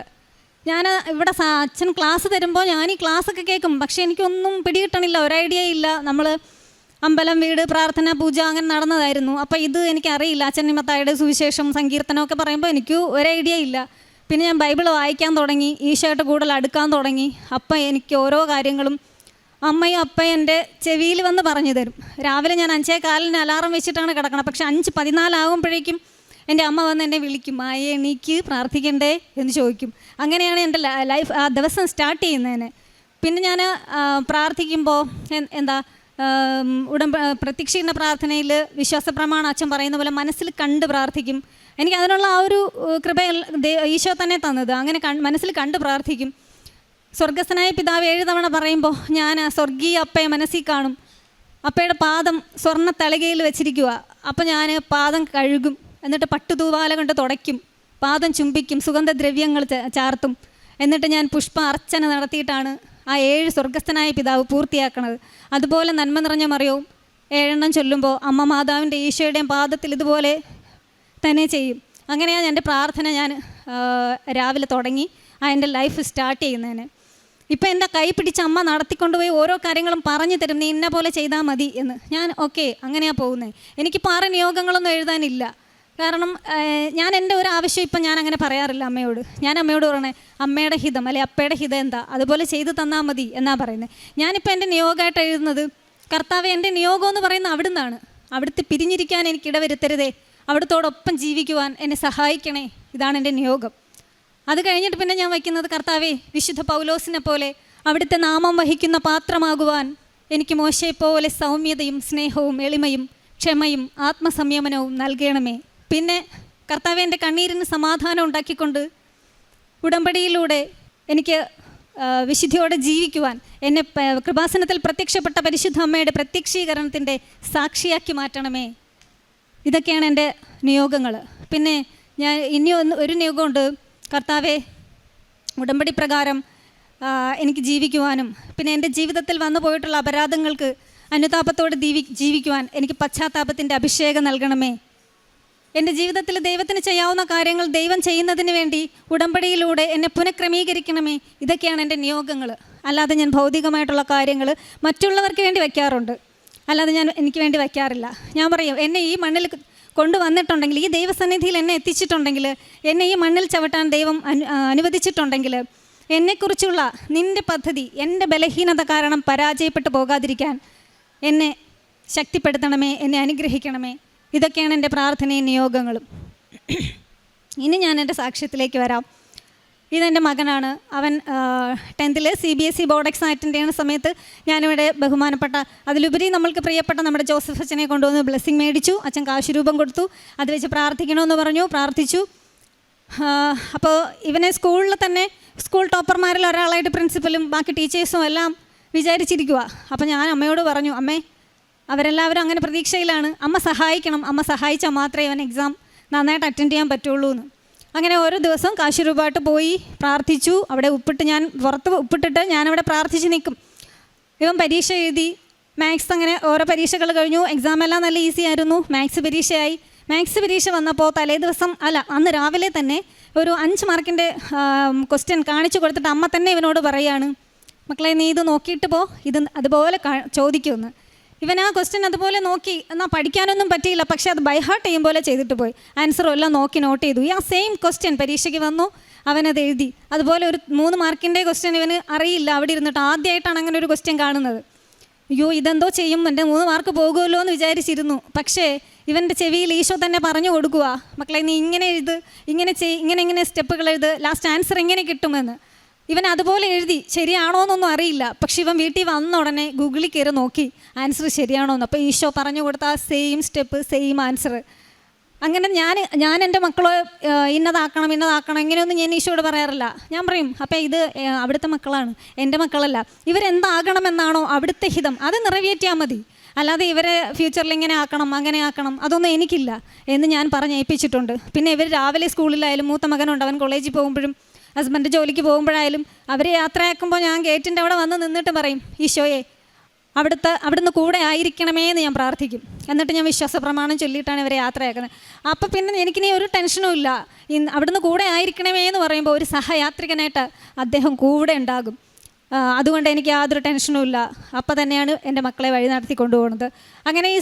ഞാൻ ഇവിടെ അച്ഛൻ ക്ലാസ് തരുമ്പോൾ ഞാൻ ഈ ക്ലാസ്സൊക്കെ കേൾക്കും, പക്ഷേ എനിക്കൊന്നും പിടികിട്ടണില്ല, ഒരു ഐഡിയ ഇല്ല. നമ്മൾ അമ്പലം, വീട്, പ്രാർത്ഥന, പൂജ അങ്ങനെ നടന്നതായിരുന്നു. അപ്പോൾ ഇത് എനിക്കറിയില്ല. അച്ഛൻ നിമത്തായുടെ സുവിശേഷം, സങ്കീർത്തനമൊക്കെ പറയുമ്പോൾ എനിക്ക് ഒരു ഐഡിയ ഇല്ല. പിന്നെ ഞാൻ ബൈബിൾ വായിക്കാൻ തുടങ്ങി, ഈശോയായിട്ട് കൂടുതൽ അടുക്കാൻ തുടങ്ങി. അപ്പം എനിക്ക് ഓരോ കാര്യങ്ങളും അമ്മയും അപ്പയും എൻ്റെ ചെവിയിൽ വന്ന് പറഞ്ഞു തരും. രാവിലെ ഞാൻ 5:15 അലാറം വെച്ചിട്ടാണ് കിടക്കണം, പക്ഷെ 5:14 ആകുമ്പോഴേക്കും എൻ്റെ അമ്മ വന്ന് എന്നെ വിളിക്കും, ആയേ എണീക്ക് പ്രാർത്ഥിക്കണ്ടേ എന്ന് ചോദിക്കും. അങ്ങനെയാണ് എൻ്റെ ലൈഫ് ആ ദിവസം സ്റ്റാർട്ട് ചെയ്യുന്നതിന്. പിന്നെ ഞാൻ പ്രാർത്ഥിക്കുമ്പോൾ പ്രത്യക്ഷീകരണ പ്രാർത്ഥനയിൽ വിശ്വാസ പ്രമാണം അച്ഛൻ പറയുന്ന പോലെ മനസ്സിൽ കണ്ട് പ്രാർത്ഥിക്കും. എനിക്ക് അതിനുള്ള ആ ഒരു കൃപ ഈശോ തന്നെ തന്നത്. അങ്ങനെ മനസ്സിൽ കണ്ട് പ്രാർത്ഥിക്കും. സ്വർഗസ്ഥനായ പിതാവ് 7 തവണ പറയുമ്പോൾ ഞാൻ സ്വർഗീയ അപ്പയെ മനസ്സിൽ കാണും. അപ്പയുടെ പാദം സ്വർണ്ണ തളികയിൽ വെച്ചിരിക്കുക. അപ്പോൾ ഞാൻ പാദം കഴുകും, എന്നിട്ട് പട്ടുതൂവാല കൊണ്ട് തുടയ്ക്കും, പാദം ചുംബിക്കും, സുഗന്ധദ്രവ്യങ്ങൾ ചാർത്തും. എന്നിട്ട് ഞാൻ പുഷ്പ അർച്ചന നടത്തിയിട്ടാണ് ആ 7 സ്വർഗസ്ഥനായ പിതാവ് പൂർത്തിയാക്കണത്. അതുപോലെ നന്മ നിറഞ്ഞ മറിയവും 7 എണ്ണം ചൊല്ലുമ്പോൾ അമ്മ മാതാവിൻ്റെ ഈശോയുടെയും പാദത്തിൽ ഇതുപോലെ തന്നെ ചെയ്യും. അങ്ങനെയാണ് എൻ്റെ പ്രാർത്ഥന ഞാൻ രാവിലെ തുടങ്ങി എൻ്റെ ലൈഫ് സ്റ്റാർട്ട് ചെയ്യുന്നതിന്. ഇപ്പം എൻ്റെ കൈ പിടിച്ച് അമ്മ നടത്തിക്കൊണ്ടുപോയി ഓരോ കാര്യങ്ങളും പറഞ്ഞു തരും, നീ ഇന്ന പോലെ ചെയ്താൽ മതി എന്ന്. ഞാൻ ഓക്കെ അങ്ങനെയാണ് പോകുന്നത്. എനിക്കിപ്പോൾ 6 നിയോഗങ്ങളൊന്നും എഴുതാനില്ല. കാരണം ഞാൻ എൻ്റെ ഒരു ആവശ്യം ഇപ്പം ഞാൻ അങ്ങനെ പറയാറില്ല അമ്മയോട്. ഞാൻ അമ്മയോട് പറയണേ അമ്മയുടെ ഹിതം അല്ലെ അപ്പയുടെ ഹിതം എന്താ അതുപോലെ ചെയ്ത് തന്നാൽ മതി എന്നാണ് പറയുന്നത്. ഞാനിപ്പോൾ എൻ്റെ നിയോഗമായിട്ട് എഴുതുന്നത്, കർത്താവേ എൻ്റെ നിയോഗം എന്ന് പറയുന്നത് അവിടുന്നാണ്. അവിടുത്തെ പിരിഞ്ഞിരിക്കാൻ എനിക്കിട വരുത്തരുതേ, അവിടുത്തോടൊപ്പം ജീവിക്കുവാൻ എന്നെ സഹായിക്കണേ, ഇതാണ് എൻ്റെ നിയോഗം. അത് കഴിഞ്ഞിട്ട് പിന്നെ ഞാൻ വയ്ക്കുന്നത്, കർത്താവേ വിശുദ്ധ പൗലോസിനെ പോലെ അവിടുത്തെ നാമം വഹിക്കുന്ന പാത്രമാകുവാൻ എനിക്ക് മോശയെപ്പോലെ സൗമ്യതയും സ്നേഹവും എളിമയും ക്ഷമയും ആത്മസംയമനവും നൽകണമേ. പിന്നെ കർത്താവേ എൻ്റെ കണ്ണീരിന് സമാധാനം ഉണ്ടാക്കിക്കൊണ്ട് ഉടമ്പടിയിലൂടെ എനിക്ക് വിശുദ്ധിയോടെ ജീവിക്കുവാൻ എന്നെ കൃപാസനത്തിൽ പ്രത്യക്ഷപ്പെട്ട പരിശുദ്ധ അമ്മയുടെ പ്രത്യക്ഷീകരണത്തിൻ്റെ സാക്ഷിയാക്കി മാറ്റണമേ. ഇതൊക്കെയാണ് എൻ്റെ നിയോഗങ്ങൾ. പിന്നെ ഞാൻ ഇനി ഒരു നിയോഗമുണ്ട്, കർത്താവേ ഉടമ്പടി പ്രകാരം എനിക്ക് ജീവിക്കുവാനും പിന്നെ എൻ്റെ ജീവിതത്തിൽ വന്നു പോയിട്ടുള്ള അപരാധങ്ങൾക്ക് അനുതാപത്തോടെ ജീവിക്കുവാൻ എനിക്ക് പശ്ചാത്താപത്തിൻ്റെ അഭിഷേകം നൽകണമേ. എൻ്റെ ജീവിതത്തിൽ ദൈവത്തിന് ചെയ്യാവുന്ന കാര്യങ്ങൾ ദൈവം ചെയ്യുന്നതിന് വേണ്ടി ഉടമ്പടിയിലൂടെ എന്നെ പുനഃക്രമീകരിക്കണമേ. ഇതൊക്കെയാണ് എൻ്റെ നിയോഗങ്ങൾ. അല്ലാതെ ഞാൻ ഭൗതികമായിട്ടുള്ള കാര്യങ്ങൾ മറ്റുള്ളവർക്ക് വേണ്ടി വയ്ക്കാറുണ്ട്, അല്ലാതെ ഞാൻ എനിക്ക് വേണ്ടി വയ്ക്കാറില്ല. ഞാൻ പറയും, എന്നെ ഈ മണ്ണിൽ കൊണ്ടുവന്നിട്ടുണ്ടെങ്കിൽ, ഈ ദൈവസന്നിധിയിൽ എന്നെ എത്തിച്ചിട്ടുണ്ടെങ്കിൽ, എന്നെ ഈ മണ്ണിൽ ചവിട്ടാൻ ദൈവം അനുവദിച്ചിട്ടുണ്ടെങ്കിൽ, എന്നെക്കുറിച്ചുള്ള നിൻ്റെ പദ്ധതി എൻ്റെ ബലഹീനത കാരണം പരാജയപ്പെട്ടു പോകാതിരിക്കാൻ എന്നെ ശക്തിപ്പെടുത്തണമേ, എന്നെ അനുഗ്രഹിക്കണമേ. ഇതൊക്കെയാണ് എൻ്റെ പ്രാർത്ഥനയും നിയോഗങ്ങളും. ഇനി ഞാൻ എൻ്റെ സാക്ഷ്യത്തിലേക്ക് വരാം. ഇതെൻ്റെ മകനാണ്. അവൻ 10th CBSE board exam attend ചെയ്യുന്ന സമയത്ത് ഞാനിവിടെ ബഹുമാനപ്പെട്ട, അതിലുപരി നമ്മൾക്ക് പ്രിയപ്പെട്ട നമ്മുടെ ജോസഫ് അച്ഛനെ കൊണ്ടുവന്ന് ബ്ലെസ്സിങ് മേടിച്ചു. അച്ഛൻ കാശുരൂപം കൊടുത്തു, അത് വെച്ച് പ്രാർത്ഥിക്കണമെന്ന് പറഞ്ഞു, പ്രാർത്ഥിച്ചു. അപ്പോൾ ഇവനെ സ്കൂളിൽ തന്നെ സ്കൂൾ ടോപ്പർമാരിൽ ഒരാളായിട്ട് പ്രിൻസിപ്പലും ബാക്കി ടീച്ചേഴ്സും എല്ലാം വിചാരിച്ചിരിക്കുക. അപ്പോൾ ഞാൻ അമ്മയോട് പറഞ്ഞു, അമ്മേ അവരെല്ലാവരും അങ്ങനെ പ്രതീക്ഷയിലാണ്, അമ്മ സഹായിക്കണം, അമ്മ സഹായിച്ചാൽ മാത്രമേ ഇവൻ എക്സാം നന്നായിട്ട് അറ്റൻഡ് ചെയ്യാൻ പറ്റുള്ളൂ എന്ന്. അങ്ങനെ ഓരോ ദിവസവും കാശുരൂപമായിട്ട് പോയി പ്രാർത്ഥിച്ചു. അവിടെ പുറത്ത് ഉപ്പിട്ടിട്ട് ഞാനവിടെ പ്രാർത്ഥിച്ച് നിൽക്കും. ഇവൻ പരീക്ഷ എഴുതി. മാത്സ് അങ്ങനെ ഓരോ പരീക്ഷകൾ കഴിഞ്ഞു. എക്സാം എല്ലാം നല്ല ഈസി ആയിരുന്നു. മാത്സ് പരീക്ഷയായി. മാത്സ് പരീക്ഷ വന്നപ്പോൾ അന്ന് രാവിലെ തന്നെ ഒരു 5 മാർക്കിൻ്റെ ക്വസ്റ്റ്യൻ കാണിച്ചു കൊടുത്തിട്ട് അമ്മ തന്നെ ഇവനോട് പറയുകയാണ്, മക്കളെ നീ ഇത് നോക്കിയിട്ട് പോ, ഇത് അതുപോലെ ചോദിക്കുമെന്ന്. ഇവൻ ആ ക്വസ്റ്റ്യൻ അതുപോലെ നോക്കി. എന്നാൽ പഠിക്കാനൊന്നും പറ്റിയില്ല, പക്ഷേ അത് ബൈ ഹാർട്ട് ചെയ്യും പോലെ ചെയ്തിട്ട് പോയി. ആൻസറും എല്ലാം നോക്കി നോട്ട് ചെയ്തു. ആ സെയിം ക്വസ്റ്റ്യൻ പരീക്ഷയ്ക്ക് വന്നു, അവനത് എഴുതി. അതുപോലെ ഒരു 3 മാർക്കിൻ്റെ ക്വസ്റ്റ്യൻ ഇവന് അറിയില്ല. അവിടെ ഇരുന്നിട്ട് ആദ്യമായിട്ടാണ് അങ്ങനെ ഒരു ക്വസ്റ്റ്യൻ കാണുന്നത്. അയ്യോ ഇതെന്തോ ചെയ്യും, എൻ്റെ 3 മാർക്ക് പോകുമല്ലോ എന്ന് വിചാരിച്ചിരുന്നു. പക്ഷേ ഇവൻ്റെ ചെവിയിൽ ഈശോ തന്നെ പറഞ്ഞു കൊടുക്കുക, മക്കളെ നീ ഇങ്ങനെ എഴുത്, ഇങ്ങനെ ഇങ്ങനെ സ്റ്റെപ്പുകൾ എഴുത്, ലാസ്റ്റ് ആൻസർ ഇങ്ങനെ കിട്ടുമെന്ന്. ഇവൻ അതുപോലെ എഴുതി. ശരിയാണോ എന്നൊന്നും അറിയില്ല. പക്ഷെ ഇവൻ വീട്ടിൽ വന്ന ഉടനെ ഗൂഗിളിൽ കയറി നോക്കി ആൻസർ ശരിയാണോ എന്ന്. അപ്പോൾ ഈശോ പറഞ്ഞു കൊടുത്ത ആ സെയിം സ്റ്റെപ്പ്, സെയിം ആൻസർ. അങ്ങനെ ഞാൻ എൻ്റെ മക്കളോ ഇന്നതാക്കണം ഇങ്ങനെയൊന്നും ഞാൻ ഈശോയോട് പറയാറില്ല. ഞാൻ പറയും, അപ്പം ഇത് അവിടുത്തെ മക്കളാണ്, എൻ്റെ മക്കളല്ല. ഇവരെന്താകണമെന്നാണോ അവിടുത്തെ ഹിതം അത് നിറവേറ്റിയാൽ മതി. അല്ലാതെ ഇവരെ ഫ്യൂച്ചറിൽ ഇങ്ങനെ ആക്കണം അങ്ങനെ ആക്കണം അതൊന്നും എനിക്കില്ല എന്ന് ഞാൻ പറഞ്ഞേൽപ്പിച്ചിട്ടുണ്ട്. പിന്നെ ഇവർ രാവിലെ സ്കൂളിലായാലും, മൂത്ത മകനുണ്ട്, അവൻ കോളേജിൽ പോകുമ്പോഴും ഹസ്ബൻഡ് ജോലിക്ക് പോകുമ്പോഴായാലും അവർ യാത്രയാക്കുമ്പോൾ ഞാൻ ഗേറ്റിൻ്റെ അവിടെ വന്ന് നിന്നിട്ട് പറയും, ഈശോയെ അവിടുന്ന് കൂടെ ആയിരിക്കണമേ എന്ന് ഞാൻ പ്രാർത്ഥിക്കും. എന്നിട്ട് ഞാൻ വിശ്വാസ പ്രമാണം ചൊല്ലിയിട്ടാണ് ഇവരെ യാത്രയാക്കുന്നത്. അപ്പോൾ പിന്നെ എനിക്കിനി ഒരു ടെൻഷനും ഇല്ല. അവിടുന്ന് കൂടെ ആയിരിക്കണമേ എന്ന് പറയുമ്പോൾ ഒരു സഹയാത്രികനായിട്ട് അദ്ദേഹം കൂടെ ഉണ്ടാകും. അതുകൊണ്ട് എനിക്ക് യാതൊരു ടെൻഷനും ഇല്ല. അപ്പോൾ തന്നെയാണ് എൻ്റെ മക്കളെ വഴി നടത്തി കൊണ്ടുപോകുന്നത്. അങ്ങനെ ഈ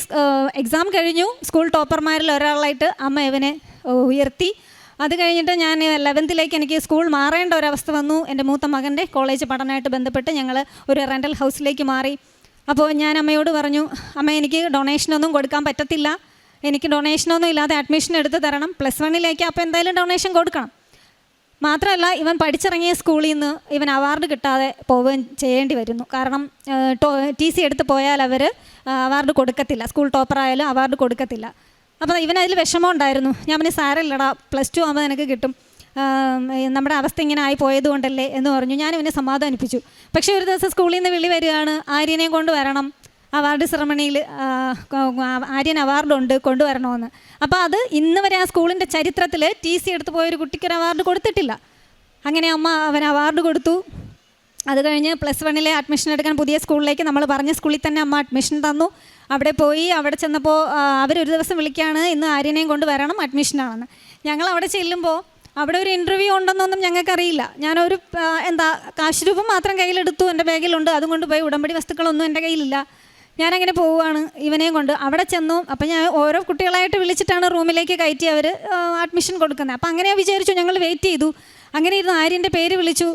എക്സാം കഴിഞ്ഞു. സ്കൂൾ ടോപ്പർമാരിൽ ഒരാളായിട്ട് അമ്മ ഇവനെ ഉയർത്തി. അത് കഴിഞ്ഞിട്ട് ഞാൻ 11th എനിക്ക് സ്കൂൾ മാറേണ്ട ഒരവസ്ഥ വന്നു. എൻ്റെ മൂത്ത മകൻ്റെ കോളേജ് പഠനമായിട്ട് ബന്ധപ്പെട്ട് ഞങ്ങൾ ഒരു റെൻ്റൽ ഹൗസിലേക്ക് മാറി. അപ്പോൾ ഞാൻ അമ്മയോട് പറഞ്ഞു, അമ്മ എനിക്ക് ഡൊണേഷനൊന്നും കൊടുക്കാൻ പറ്റത്തില്ല, എനിക്ക് ഡൊണേഷനൊന്നും ഇല്ലാതെ അഡ്മിഷൻ എടുത്ത് തരണം. +1 അപ്പോൾ എന്തായാലും ഡൊണേഷൻ കൊടുക്കണം. മാത്രമല്ല ഇവൻ പഠിച്ചിറങ്ങിയ സ്കൂളിൽ നിന്ന് ഇവൻ അവാർഡ് കിട്ടാതെ പോവുകയും ചെയ്യേണ്ടി വരുന്നു. കാരണം TC എടുത്ത് പോയാൽ അവർ അവാർഡ് കൊടുക്കത്തില്ല, സ്കൂൾ ടോപ്പറായാലും അവാർഡ് കൊടുക്കത്തില്ല. അപ്പോൾ ഇവനതിൽ വിഷമം ഉണ്ടായിരുന്നു. ഞാൻ പിന്നെ സാരമില്ലടാ, +2 ആകുമ്പോൾ നിനക്ക് കിട്ടും, നമ്മുടെ അവസ്ഥ ഇങ്ങനെ ആയി പോയതുകൊണ്ടല്ലേ എന്ന് പറഞ്ഞു. ഞാൻ ഇവനെ സമാധാനിപ്പിച്ചു. പക്ഷേ ഒരു ദിവസം സ്കൂളിൽ നിന്ന് വിളി വരികയാണ്, ആര്യനെ കൊണ്ടുവരണം, അവാർഡ് സെറമണിയിൽ ആര്യൻ അവാർഡുണ്ട്, കൊണ്ടുവരണമെന്ന്. അപ്പോൾ അത് ഇന്ന് വരെ ആ സ്കൂളിൻ്റെ ചരിത്രത്തിൽ TC എടുത്ത് പോയൊരു കുട്ടിക്കൊരു അവാർഡ് കൊടുത്തിട്ടില്ല. അങ്ങനെ അമ്മ അവൻ അവാർഡ് കൊടുത്തു. അത് കഴിഞ്ഞ് +1 അഡ്മിഷൻ എടുക്കാൻ പുതിയ സ്കൂളിലേക്ക് നമ്മൾ പറഞ്ഞ സ്കൂളിൽ തന്നെ അമ്മ അഡ്മിഷൻ തന്നു. അവിടെ പോയി. അവിടെ ചെന്നപ്പോൾ അവരൊരു ദിവസം വിളിക്കുകയാണ്, ഇന്ന് ആര്യനെയും കൊണ്ട് വരണം, അഡ്മിഷനാണെന്ന്. ഞങ്ങൾ അവിടെ ചെല്ലുമ്പോൾ അവിടെ ഒരു ഇൻ്റർവ്യൂ ഉണ്ടെന്നൊന്നും ഞങ്ങൾക്കറിയില്ല. ഞാനൊരു കാശ് രൂപം മാത്രം കയ്യിലെടുത്തു, എൻ്റെ ബാഗിലുണ്ട്, അതുകൊണ്ട് പോയി. ഉടമ്പടി വസ്തുക്കളൊന്നും എൻ്റെ കയ്യിലില്ല. ഞാനങ്ങനെ പോവുകയാണ് ഇവനെയും കൊണ്ട്. അവിടെ ചെന്നു. അപ്പം ഞാൻ ഓരോ കുട്ടികളായിട്ട് വിളിച്ചിട്ടാണ് റൂമിലേക്ക് കയറ്റി അവർ അഡ്മിഷൻ കൊടുക്കുന്നത്. അപ്പം അങ്ങനെ വിചാരിച്ചു, ഞങ്ങൾ വെയിറ്റ് ചെയ്തു. അങ്ങനെ ഇരുന്ന് ആര്യൻ്റെ പേര് വിളിച്ചു.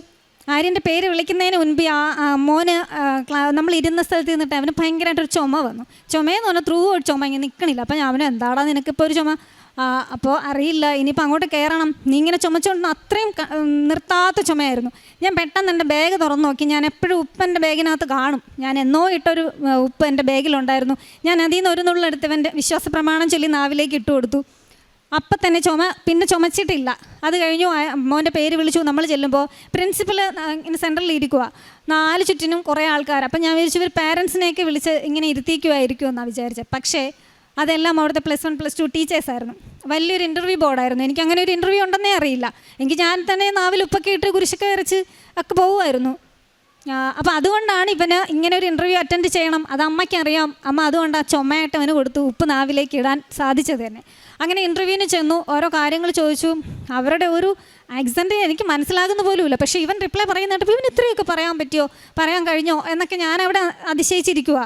ആര്യൻ്റെ പേര് വിളിക്കുന്നതിന് മുൻപ് മോന് നമ്മൾ ഇരുന്ന സ്ഥലത്ത് നിന്നിട്ട് അവന് ഭയങ്കരമായിട്ടൊരു ചുമ വന്നു. ചുമയെന്ന് പറഞ്ഞാൽ ത്രൂ ഒരു ചുമ ഇങ്ങനെ നിൽക്കണില്ല. അപ്പം അവന് എന്താടാ നിനക്കിപ്പോൾ ഒരു ചുമ? അപ്പോൾ അറിയില്ല, ഇനിയിപ്പോൾ അങ്ങോട്ട് കയറണം, നീ ഇങ്ങനെ ചുമച്ചുകൊണ്ട് അത്രയും നിർത്താത്ത ചുമയായിരുന്നു. ഞാൻ പെട്ടെന്ന് എൻ്റെ ബാഗ് തുറന്നു നോക്കി. ഞാൻ എപ്പോഴും ഉപ്പ് എൻ്റെ ബാഗിനകത്ത് കാണും. ഞാൻ എന്നോ ഇട്ടൊരു ഉപ്പ് എൻ്റെ ബാഗിലുണ്ടായിരുന്നു. ഞാൻ അതിൽ നിന്ന് ഒരു നുള്ളെടുത്ത് ഇവൻ്റെ വിശ്വാസ പ്രമാണം ചൊല്ലി നാവിലേക്ക് ഇട്ട് കൊടുത്തു. അപ്പം തന്നെ പിന്നെ ചുമച്ചിട്ടില്ല. അത് കഴിഞ്ഞു. മോൻ്റെ പേര് വിളിച്ചു. നമ്മൾ ചെല്ലുമ്പോൾ പ്രിൻസിപ്പൽ ഇങ്ങനെ സെൻറ്ററിൽ ഇരിക്കുക, 4 ചുറ്റിനും കുറേ ആൾക്കാർ. അപ്പം ഞാൻ വിചാരിച്ചു ഇവർ പാരൻസിനെയൊക്കെ വിളിച്ച് ഇങ്ങനെ ഇരുത്തിക്കുമായിരിക്കുമെന്നാണ് വിചാരിച്ചത്. പക്ഷേ അതെല്ലാം അവിടുത്തെ +1 +2 ടീച്ചേഴ്സായിരുന്നു. വലിയൊരു ഇൻ്റർവ്യൂ ബോർഡായിരുന്നു. എനിക്ക് അങ്ങനെ ഒരു ഇൻ്റർവ്യൂ ഉണ്ടെന്നേ അറിയില്ല. എനിക്ക് ഞാൻ തന്നെ നാവിൽ ഉപ്പൊക്കെ ഇട്ട് കുരിശൊക്കെ വരച്ച് ഒക്കെ പോകുമായിരുന്നു. അപ്പോൾ അതുകൊണ്ടാണ് ഇവന് ഇങ്ങനെ ഒരു ഇൻ്റർവ്യൂ അറ്റൻഡ് ചെയ്യണം, അത് അമ്മയ്ക്കറിയാം. അമ്മ അതുകൊണ്ട് ആ ചുമയായിട്ട് അവന് കൊടുത്തു, ഉപ്പ് നാവിലേക്ക് ഇടാൻ സാധിച്ചത് തന്നെ. അങ്ങനെ ഇൻ്റർവ്യൂവിന് ചെന്നു. ഓരോ കാര്യങ്ങൾ ചോദിച്ചു. അവരുടെ ഒരു ആക്സെൻ്റ് എനിക്ക് മനസ്സിലാകുന്ന പോലുമില്ല. പക്ഷേ ഇവൻ റിപ്ലൈ പറയുന്നിട്ട് ഇവന് ഇത്രയൊക്കെ പറയാൻ പറ്റുമോ, പറയാൻ കഴിഞ്ഞോ എന്നൊക്കെ ഞാനവിടെ അതിശയിച്ചിരിക്കുക.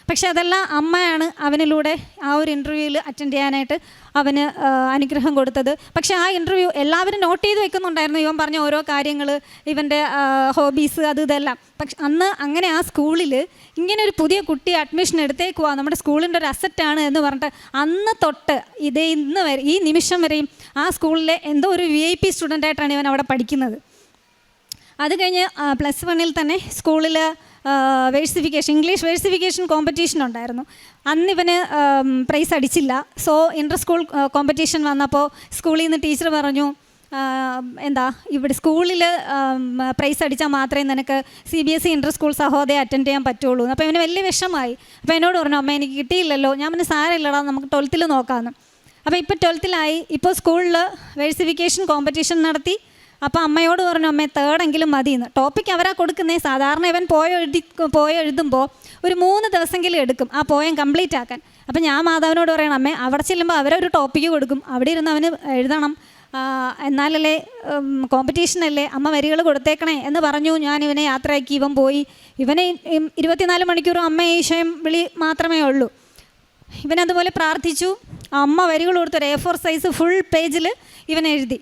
പക്ഷേ അതെല്ലാം അമ്മയാണ് അവനിലൂടെ ആ ഒരു ഇൻ്റർവ്യൂവിൽ അറ്റൻഡ് ചെയ്യാനായിട്ട് അവന് അനുഗ്രഹം കൊടുത്തത്. പക്ഷേ ആ ഇൻ്റർവ്യൂ എല്ലാവരും നോട്ട് ചെയ്ത് വെക്കുന്നുണ്ടായിരുന്നു, ഇവൻ പറഞ്ഞ ഓരോ കാര്യങ്ങൾ, ഇവൻ്റെ ഹോബീസ്, അത് ഇതെല്ലാം. പക്ഷെ അന്ന് അങ്ങനെ ആ സ്കൂളിൽ ഇങ്ങനെ ഒരു പുതിയ കുട്ടി അഡ്മിഷൻ എടുത്തേക്കുവാ, നമ്മുടെ സ്കൂളിൻ്റെ ഒരു അസറ്റാണ് എന്ന് പറഞ്ഞിട്ട് അന്ന് തൊട്ട് ഇന്ന് വരെ ഈ നിമിഷം വരെയും ആ സ്കൂളിലെ എന്തോ ഒരു VIP സ്റ്റുഡൻ്റായിട്ടാണ് ഇവൻ അവിടെ പഠിക്കുന്നത്. അത് കഴിഞ്ഞ് +1 തന്നെ സ്കൂളിൽ ഇംഗ്ലീഷ് വേഴ്സിഫിക്കേഷൻ കോമ്പറ്റീഷൻ ഉണ്ടായിരുന്നു. അന്ന് ഇവന് പ്രൈസ് അടിച്ചില്ല. സോ ഇൻ്റർ സ്കൂൾ കോമ്പറ്റീഷൻ വന്നപ്പോൾ സ്കൂളിൽ നിന്ന് ടീച്ചർ പറഞ്ഞു, ഇവിടെ സ്കൂളിൽ പ്രൈസ് അടിച്ചാൽ മാത്രമേ നിനക്ക് CBSE ഇൻ്റർ സ്കൂൾ സഹോദയം അറ്റൻഡ് ചെയ്യാൻ പറ്റുള്ളൂ. അപ്പോൾ ഇവന് വലിയ വിഷമമായി. അപ്പോൾ എന്നോട് പറഞ്ഞു, അമ്മ എനിക്ക് കിട്ടിയില്ലല്ലോ. ഞാൻ പിന്നെ സാരമില്ലടാ, നമുക്ക് 12th നോക്കാമെന്ന്. അപ്പോൾ ഇപ്പോൾ 12th ഇപ്പോൾ സ്കൂളിൽ വേഴ്സിഫിക്കേഷൻ കോമ്പറ്റീഷൻ നടത്തി. അപ്പോൾ അമ്മയോട് പറഞ്ഞു, അമ്മേ 3rd മതിയെന്ന്. ടോപ്പിക്ക് അവരാ കൊടുക്കുന്നത്. സാധാരണ ഇവൻ പോയി എഴുതുമ്പോൾ ഒരു 3 ദിവസമെങ്കിലും എടുക്കും ആ പോയം കംപ്ലീറ്റ് ആക്കാൻ. അപ്പോൾ ഞാൻ മാതാവിനോട് പറയണം, അമ്മേ അവിടെ ചെല്ലുമ്പോൾ അവരൊരു ടോപ്പിക്ക് കൊടുക്കും, അവിടെ ഇരുന്ന് അവന് എഴുതണം, എന്നാലല്ലേ കോമ്പറ്റീഷനല്ലേ, അമ്മ വരികൾ കൊടുത്തേക്കണേ എന്ന് പറഞ്ഞു. ഞാൻ ഇവനെ യാത്രയാക്കി. ഇവൻ പോയി. ഇവനെ 24 മണിക്കൂറും അമ്മ ഈശോയും വിളി മാത്രമേ ഉള്ളൂ. ഇവനതുപോലെ പ്രാർത്ഥിച്ചു. അമ്മ വരികൾ കൊടുത്തൊരു A4 സൈസ് ഫുൾ പേജിൽ ഇവൻ എഴുതി.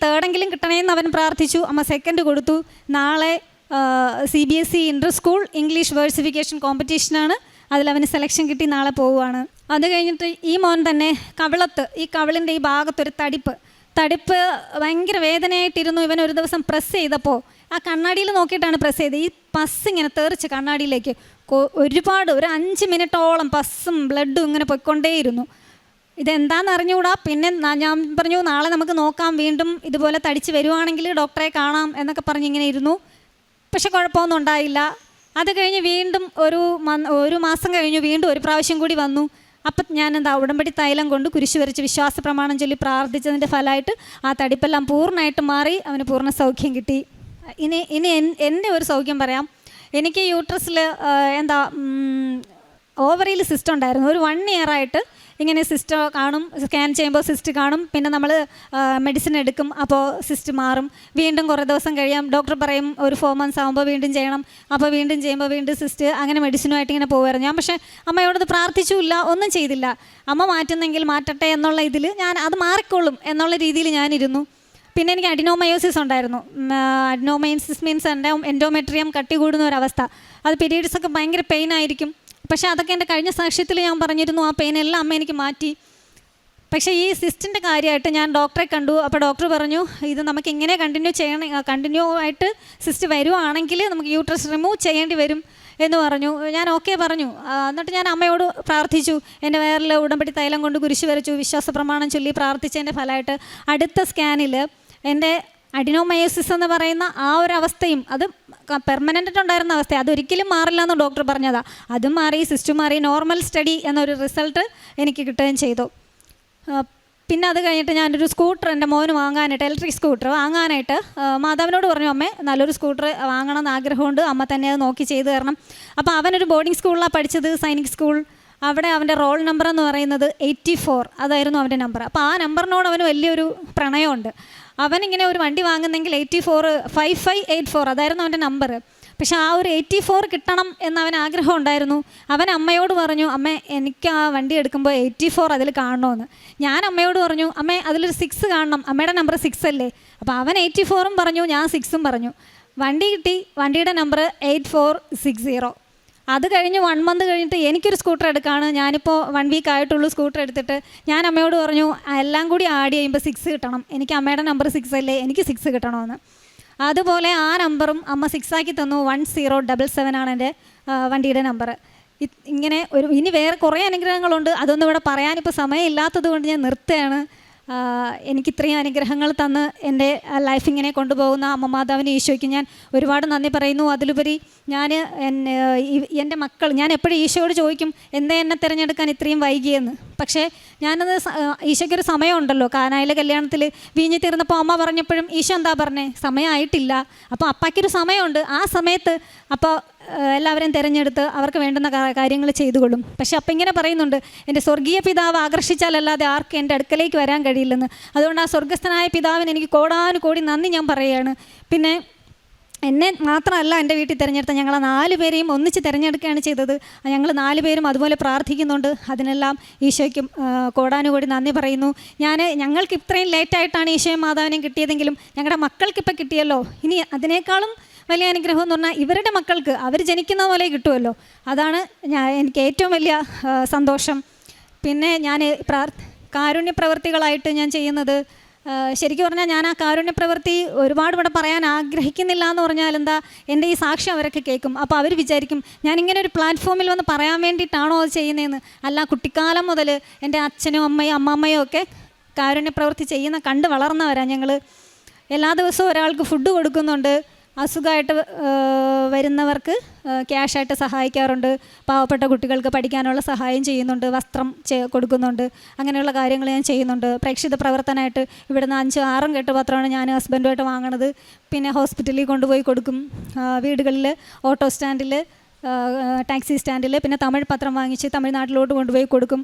3rd കിട്ടണമെന്ന് അവൻ പ്രാർത്ഥിച്ചു. അമ്മ 2nd കൊടുത്തു. നാളെ CBSE inter school English versification കോമ്പറ്റീഷനാണ്. അതിലവന് സെലക്ഷൻ കിട്ടി. നാളെ പോവുകയാണ്. അത് കഴിഞ്ഞിട്ട് ഈ മോൻ തന്നെ ഈ കവിളിൻ്റെ ഈ ഭാഗത്തൊരു തടിപ്പ് ഭയങ്കര വേദനയായിട്ടിരുന്നു. ഇവൻ ഒരു ദിവസം പ്രസ് ചെയ്തപ്പോൾ ആ കണ്ണാടിയിൽ നോക്കിയിട്ടാണ് പ്രസ് ചെയ്തത്. ഈ പസ് ഇങ്ങനെ തെറിച്ച് കണ്ണാടിയിലേക്ക് ഒരുപാട് ഒരു 5 മിനിറ്റോളം പസ്സും ബ്ലഡും ഇങ്ങനെ പൊയ്ക്കൊണ്ടേയിരുന്നു. ഇതെന്താണെന്ന് അറിഞ്ഞുകൂടാ. പിന്നെ ഞാൻ പറഞ്ഞു നാളെ നമുക്ക് നോക്കാം, വീണ്ടും ഇതുപോലെ തടിച്ച് വരുവാണെങ്കിൽ ഡോക്ടറെ കാണാം എന്നൊക്കെ പറഞ്ഞ് ഇങ്ങനെ ഇരുന്നു. പക്ഷെ കുഴപ്പമൊന്നും ഉണ്ടായില്ല. അത് കഴിഞ്ഞ് വീണ്ടും ഒരു മാസം കഴിഞ്ഞു വീണ്ടും ഒരു പ്രാവശ്യം കൂടി വന്നു. അപ്പം ഞാൻ ഉടമ്പടി തൈലം കൊണ്ട് കുരിശ് വരച്ച് വിശ്വാസ പ്രമാണം ചൊല്ലി പ്രാർത്ഥിച്ചതിൻ്റെ ഫലമായിട്ട് ആ തടിപ്പെല്ലാം പൂർണ്ണമായിട്ട് മാറി. അവന് പൂർണ്ണ സൗഖ്യം കിട്ടി. ഇനി എൻ്റെ ഒരു സൗഖ്യം പറയാം. എനിക്ക് യൂട്രസിൽ ഓവറിയിൽ സിസ്റ്റ് ഉണ്ടായിരുന്നു. ഒരു 1 ഇയറായിട്ട് ഇങ്ങനെ സിസ്റ്റ് കാണും, സ്കാൻ ചെയ്യുമ്പോൾ സിസ്റ്റ് കാണും, പിന്നെ നമ്മൾ മെഡിസിൻ എടുക്കും, അപ്പോൾ സിസ്റ്റ് മാറും. വീണ്ടും കുറേ ദിവസം കഴിയാം, ഡോക്ടർ പറയും ഒരു 4 months ആകുമ്പോൾ വീണ്ടും ചെയ്യണം, അപ്പോൾ വീണ്ടും ചെയ്യുമ്പോൾ വീണ്ടും സിസ്റ്റ്, അങ്ങനെ മെഡിസിനുമായിട്ട് ഇങ്ങനെ പോകുമായിരുന്നു. ഞാൻ പക്ഷേ അമ്മയോടത് പ്രാർത്ഥിച്ചില്ല, ഒന്നും ചെയ്തില്ല. അമ്മ മാറ്റുന്നെങ്കിൽ മാറ്റട്ടെ എന്നുള്ള ഇതിൽ ഞാൻ അത് മാറിക്കൊള്ളും എന്നുള്ള രീതിയിൽ ഞാനിരുന്നു. പിന്നെ എനിക്ക് അഡിനോമയോസിസ് ഉണ്ടായിരുന്നു. അഡിനോമയോസിസ് മീൻസ് എൻഡോമെട്രിയം കട്ടി കൂടുന്ന ഒരവസ്ഥ. അത് പീരീഡ്സൊക്കെ ഭയങ്കര പെയിൻ ആയിരിക്കും. പക്ഷേ അതൊക്കെ എൻ്റെ കഴിഞ്ഞ സാക്ഷ്യത്തിൽ ഞാൻ പറഞ്ഞിരുന്നു. ആ പെയിൻ എല്ലാം അമ്മ എനിക്ക് മാറ്റി. പക്ഷേ ഈ സിസ്റ്റിൻ്റെ കാര്യമായിട്ട് ഞാൻ ഡോക്ടറെ കണ്ടു. അപ്പോൾ ഡോക്ടർ പറഞ്ഞു ഇത് നമുക്ക് ഇങ്ങനെ കണ്ടിന്യൂ ആയിട്ട് സിസ്റ്റ് വരുവാണെങ്കിൽ നമുക്ക് യൂട്രസ് റിമൂവ് ചെയ്യേണ്ടി വരും എന്ന് പറഞ്ഞു. ഞാൻ ഓക്കെ പറഞ്ഞു. എന്നിട്ട് ഞാൻ അമ്മയോട് പ്രാർത്ഥിച്ചു. എൻ്റെ വയറിൽ ഉടമ്പടി തൈലം കൊണ്ട് കുരിശ് വരച്ചു, വിശ്വാസ പ്രമാണം ചൊല്ലി പ്രാർത്ഥിച്ചതിൻ്റെ ഫലമായിട്ട് അടുത്ത സ്കാനിൽ എൻ്റെ അഡിനോമയോസിസ് എന്ന് പറയുന്ന ആ ഒരു അവസ്ഥയും, അത് പെർമനൻ്റ് ഉണ്ടായിരുന്ന അവസ്ഥ, അതൊരിക്കലും മാറില്ല എന്ന് ഡോക്ടർ പറഞ്ഞതാണ്. അതും മാറി, സിസ്റ്റും മാറി, നോർമൽ സ്റ്റഡി എന്നൊരു റിസൾട്ട് എനിക്ക് കിട്ടുകയും ചെയ്തു. പിന്നെ അത് കഴിഞ്ഞിട്ട് ഞാനൊരു സ്കൂട്ടർ എൻ്റെ മോന് വാങ്ങാനായിട്ട്, ഇലക്ട്രിക് സ്കൂട്ടർ വാങ്ങാനായിട്ട് മാതാവിനോട് പറഞ്ഞു, അമ്മേ നല്ലൊരു സ്കൂട്ടർ വാങ്ങണം എന്ന് ആഗ്രഹമുണ്ട്, അമ്മ തന്നെ അത് നോക്കി ചെയ്തു തരണം. അപ്പോൾ അവനൊരു ബോർഡിംഗ് സ്കൂളിലാണ് പഠിച്ചത്, സൈനിക് സ്കൂൾ. അവിടെ അവൻ്റെ റോൾ നമ്പർ എന്ന് പറയുന്നത് 84 അതായിരുന്നു അവൻ്റെ നമ്പർ. അപ്പോൾ ആ നമ്പറിനോട് അവന് വലിയൊരു പ്രണയമുണ്ട്. അവനിങ്ങനെ ഒരു വണ്ടി വാങ്ങുന്നെങ്കിൽ 5584 അതായിരുന്നു അവൻ്റെ നമ്പർ. പക്ഷെ ആ ഒരു 84 കിട്ടണം എന്നവൻ ആഗ്രഹം ഉണ്ടായിരുന്നു. അവൻ അമ്മയോട് പറഞ്ഞു, അമ്മേ എനിക്ക് ആ വണ്ടി എടുക്കുമ്പോൾ 84 അതിൽ കാണണമെന്ന്. ഞാൻ അമ്മയോട് പറഞ്ഞു, അമ്മേ അതിലൊരു 6 കാണണം, അമ്മയുടെ നമ്പർ 6 അല്ലേ. അപ്പോൾ അവൻ 84 പറഞ്ഞു, ഞാൻ 6 പറഞ്ഞു. വണ്ടി കിട്ടി. വണ്ടിയുടെ നമ്പർ 8460. അത് കഴിഞ്ഞ് 1 month കഴിഞ്ഞിട്ട് എനിക്കൊരു സ്കൂട്ടർ എടുക്കുകയാണ്. ഞാനിപ്പോൾ 1 week ആയിട്ടുള്ളൂ സ്കൂട്ടർ എടുത്തിട്ട്. ഞാൻ അമ്മയോട് പറഞ്ഞു എല്ലാം കൂടി ആഡ് ചെയ്യുമ്പോൾ 6 കിട്ടണം, എനിക്ക് അമ്മയുടെ നമ്പർ 6 അല്ലേ, എനിക്ക് 6 കിട്ടണമെന്ന്. അതുപോലെ ആ നമ്പറും അമ്മ 6 ആക്കി തന്നു. 1077 ആണ് എൻ്റെ വണ്ടിയുടെ നമ്പർ. ഇങ്ങനെ ഇനി വേറെ കുറേ അനുഗ്രഹങ്ങളുണ്ട്. അതൊന്നും ഇവിടെ പറയാനിപ്പോൾ സമയമില്ലാത്തത് കൊണ്ട് ഞാൻ നിർത്തുകയാണ്. എനിക്കിത്രയും അനുഗ്രഹങ്ങൾ തന്ന് എൻ്റെ ലൈഫ് ഇങ്ങനെ കൊണ്ടുപോകുന്ന അമ്മ മാതാവിന് ഈശോയ്ക്ക് ഞാൻ ഒരുപാട് നന്ദി പറയുന്നു. അതിലുപരി എൻ്റെ മക്കൾ, ഞാൻ എപ്പോഴും ഈശോയോട് ചോദിക്കും എന്തേ എന്നെ തിരഞ്ഞെടുക്കാൻ ഇത്രയും വൈകിയെന്ന്. പക്ഷേ ഞാനത് ഈശോയ്ക്കൊരു സമയമുണ്ടല്ലോ. കാനായിലെ കല്യാണത്തിൽ വീഞ്ഞി തീർന്നപ്പോൾ അമ്മ പറഞ്ഞപ്പോഴും ഈശോ എന്താ പറഞ്ഞേ, സമയമായിട്ടില്ല. അപ്പോൾ അപ്പയ്ക്കൊരു സമയമുണ്ട്. ആ സമയത്ത് അപ്പോൾ എല്ലാവരെയും തിരഞ്ഞെടുത്ത് അവർക്ക് വേണ്ടുന്ന കാര്യങ്ങൾ ചെയ്തുകൊള്ളും. പക്ഷെ അപ്പം ഇങ്ങനെ പറയുന്നുണ്ട്, എൻ്റെ സ്വർഗീയ പിതാവ് ആകർഷിച്ചാലല്ലാതെ ആർക്കും എൻ്റെ അടുക്കലേക്ക് വരാൻ കഴിയില്ലെന്ന്. അതുകൊണ്ട് ആ സ്വർഗസ്ഥനായ പിതാവിന് എനിക്ക് കോടാനുകോടി നന്ദി ഞാൻ പറയുകയാണ്. പിന്നെ എന്നെ മാത്രമല്ല എൻ്റെ വീട്ടിൽ തിരഞ്ഞെടുത്ത ഞങ്ങളെ 4 പേരെയും ഒന്നിച്ച് തിരഞ്ഞെടുക്കുകയാണ് ചെയ്തത്. ഞങ്ങൾ 4 പേരും അതുപോലെ പ്രാർത്ഥിക്കുന്നുണ്ട്. അതിനെല്ലാം ഈശോയ്ക്കും കോടാനുകോടി നന്ദി പറയുന്നു. ഞങ്ങൾക്ക് ഇത്രയും ലേറ്റായിട്ടാണ് ഈശോയും മാതാവിനെയും കിട്ടിയതെങ്കിലും ഞങ്ങളുടെ മക്കൾക്കിപ്പോൾ കിട്ടിയല്ലോ. ഇനി അതിനേക്കാളും വലിയ അനുഗ്രഹം എന്ന് പറഞ്ഞാൽ ഇവരുടെ മക്കൾക്ക് അവർ ജനിക്കുന്ന പോലെ കിട്ടുമല്ലോ. അതാണ് എനിക്ക് ഏറ്റവും വലിയ സന്തോഷം. പിന്നെ ഞാൻ കാരുണ്യ പ്രവൃത്തികളായിട്ട് ഞാൻ ചെയ്യുന്നത്, ശരിക്കും പറഞ്ഞാൽ ഞാൻ ആ കാരുണ്യ പ്രവൃത്തി ഒരുപാട് ഇവിടെ പറയാൻ ആഗ്രഹിക്കുന്നില്ല എന്ന് പറഞ്ഞാൽ എന്താ, എൻ്റെ ഈ സാക്ഷ്യം അവരൊക്കെ കേൾക്കും. അപ്പോൾ അവർ വിചാരിക്കും ഞാനിങ്ങനെ ഒരു പ്ലാറ്റ്ഫോമിൽ വന്ന് പറയാൻ വേണ്ടിയിട്ടാണോ അത് ചെയ്യുന്നതെന്ന്. അല്ല, കുട്ടിക്കാലം മുതൽ എൻ്റെ അച്ഛനും അമ്മയും അമ്മാമ്മയും ഒക്കെ കാരുണ്യ പ്രവൃത്തി കണ്ട് വളർന്നവരാണ് ഞങ്ങൾ. എല്ലാ ദിവസവും ഒരാൾക്ക് ഫുഡ് കൊടുക്കുന്നുണ്ട്. അസുഖമായിട്ട് വരുന്നവർക്ക് ക്യാഷായിട്ട് സഹായിക്കാറുണ്ട്. പാവപ്പെട്ട കുട്ടികൾക്ക് പഠിക്കാനുള്ള സഹായം ചെയ്യുന്നുണ്ട്. വസ്ത്രം കൊടുക്കുന്നുണ്ട്. അങ്ങനെയുള്ള കാര്യങ്ങൾ ഞാൻ ചെയ്യുന്നുണ്ട്. പ്രേക്ഷിത പ്രവർത്തനമായിട്ട് ഇവിടുന്ന് 5-6 കെട്ടുപത്രമാണ് ഞാൻ ഹസ്ബൻഡുമായിട്ട് വാങ്ങണത്. പിന്നെ ഹോസ്പിറ്റലിൽ കൊണ്ടുപോയി കൊടുക്കും, വീടുകളിൽ, ഓട്ടോ സ്റ്റാൻഡിൽ, ടാക്സി സ്റ്റാൻഡിൽ. പിന്നെ തമിഴ് പത്രം വാങ്ങിച്ച് തമിഴ്നാട്ടിലോട്ട് കൊണ്ടുപോയി കൊടുക്കും.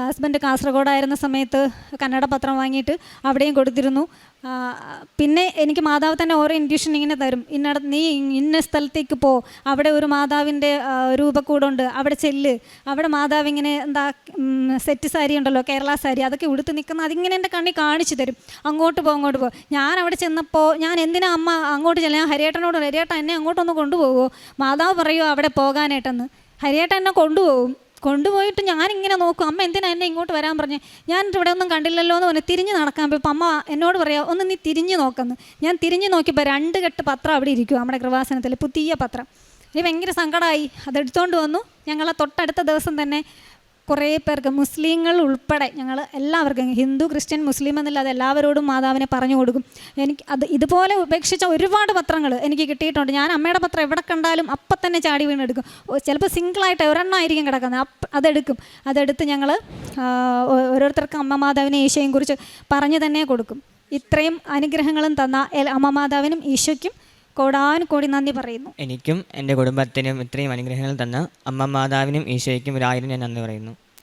ഹസ്ബൻഡ് കാസർഗോഡായിരുന്ന സമയത്ത് കന്നഡ പത്രം വാങ്ങിയിട്ട് അവിടെയും കൊടുത്തിരുന്നു. പിന്നെ എനിക്ക് മാതാവ് തന്നെ ഓരോ ഇൻഡ്യൂഷൻ ഇങ്ങനെ തരും. നീ ഇന്ന സ്ഥലത്തേക്ക് പോ, അവിടെ ഒരു മാതാവിൻ്റെ രൂപക്കൂടുണ്ട്, അവിടെ ചെല്ല്, അവിടെ മാതാവ് ഇങ്ങനെ സെറ്റ് സാരി ഉണ്ടല്ലോ, കേരള സാരി, അതൊക്കെ ഉടുത്ത് നിൽക്കുന്ന അതിങ്ങനെ എൻ്റെ കണ്ണിൽ കാണിച്ചു തരും. അങ്ങോട്ട് പോ. ഞാൻ അവിടെ ചെന്നപ്പോൾ ഞാൻ എന്തിനാ അമ്മ അങ്ങോട്ട് ചെല്ലാം, ഞാൻ ഹരിയേട്ടനോട് ഹരിയേട്ടൻ എന്നെ അങ്ങോട്ടൊന്ന് കൊണ്ടുപോകുമോ, മാതാവ് പറയുമോ അവിടെ പോകാനായിട്ടെന്ന്. ഹരിയേട്ടൻ എന്നെ കൊണ്ടുപോകും. കൊണ്ടുപോയിട്ട് ഞാനിങ്ങനെ നോക്കും, അമ്മ എന്തിനാ എന്നെ ഇങ്ങോട്ട് വരാൻ പറഞ്ഞേ, ഞാൻ ഇവിടെ ഒന്നും കണ്ടില്ലല്ലോ എന്ന് പറഞ്ഞ് തിരിഞ്ഞ് നടക്കാൻ പോയപ്പോൾ അമ്മ എന്നോട് പറയാം, ഒന്ന് നീ തിരിഞ്ഞ് നോക്കുന്നു. ഞാൻ തിരിഞ്ഞ് നോക്കിയപ്പോൾ 2 കെട്ട് പത്രം അവിടെ ഇരിക്കും, നമ്മുടെ കൃപാസനത്തിൽ പുതിയ പത്രം. എനിക്ക് ഭയങ്കര സങ്കടമായി. അതെടുത്തുകൊണ്ട് വന്നു. ഞങ്ങളെ തൊട്ടടുത്ത ദിവസം തന്നെ കുറേ പേർക്ക്, മുസ്ലിങ്ങൾ ഉൾപ്പെടെ, ഞങ്ങൾ എല്ലാവർക്കും, ഹിന്ദു ക്രിസ്ത്യൻ മുസ്ലിം എന്നില്ലാതെ എല്ലാവരോടും മാതാവിനെ പറഞ്ഞു കൊടുക്കും. എനിക്ക് ഇതുപോലെ ഉപേക്ഷിച്ച ഒരുപാട് പത്രങ്ങൾ എനിക്ക് കിട്ടിയിട്ടുണ്ട്. ഞാൻ അമ്മയുടെ പത്രം എവിടെ കണ്ടാലും അപ്പം തന്നെ ചാടി വീണെടുക്കും. ചിലപ്പോൾ സിംഗിളായിട്ട് ഒരെണ്ണമായിരിക്കും കിടക്കുന്നത്, അതെടുത്ത് ഞങ്ങൾ ഓരോരുത്തർക്കും അമ്മ മാതാവിനെ ഈശോയും കുറിച്ച് പറഞ്ഞു തന്നെ കൊടുക്കും. ഇത്രയും അനുഗ്രഹങ്ങളും തന്ന അമ്മ മാതാവിനും ഈശോയ്ക്കും കോടാനുകോടി നന്ദി പറയുന്നു. എനിക്കും എൻ്റെ കുടുംബത്തിനും ഇത്രയും അനുഗ്രഹങ്ങൾ തന്ന അമ്മ മാതാവിനും ഈശോയ്ക്കും 1000 ഞാൻ നന്ദി പറയുന്നു.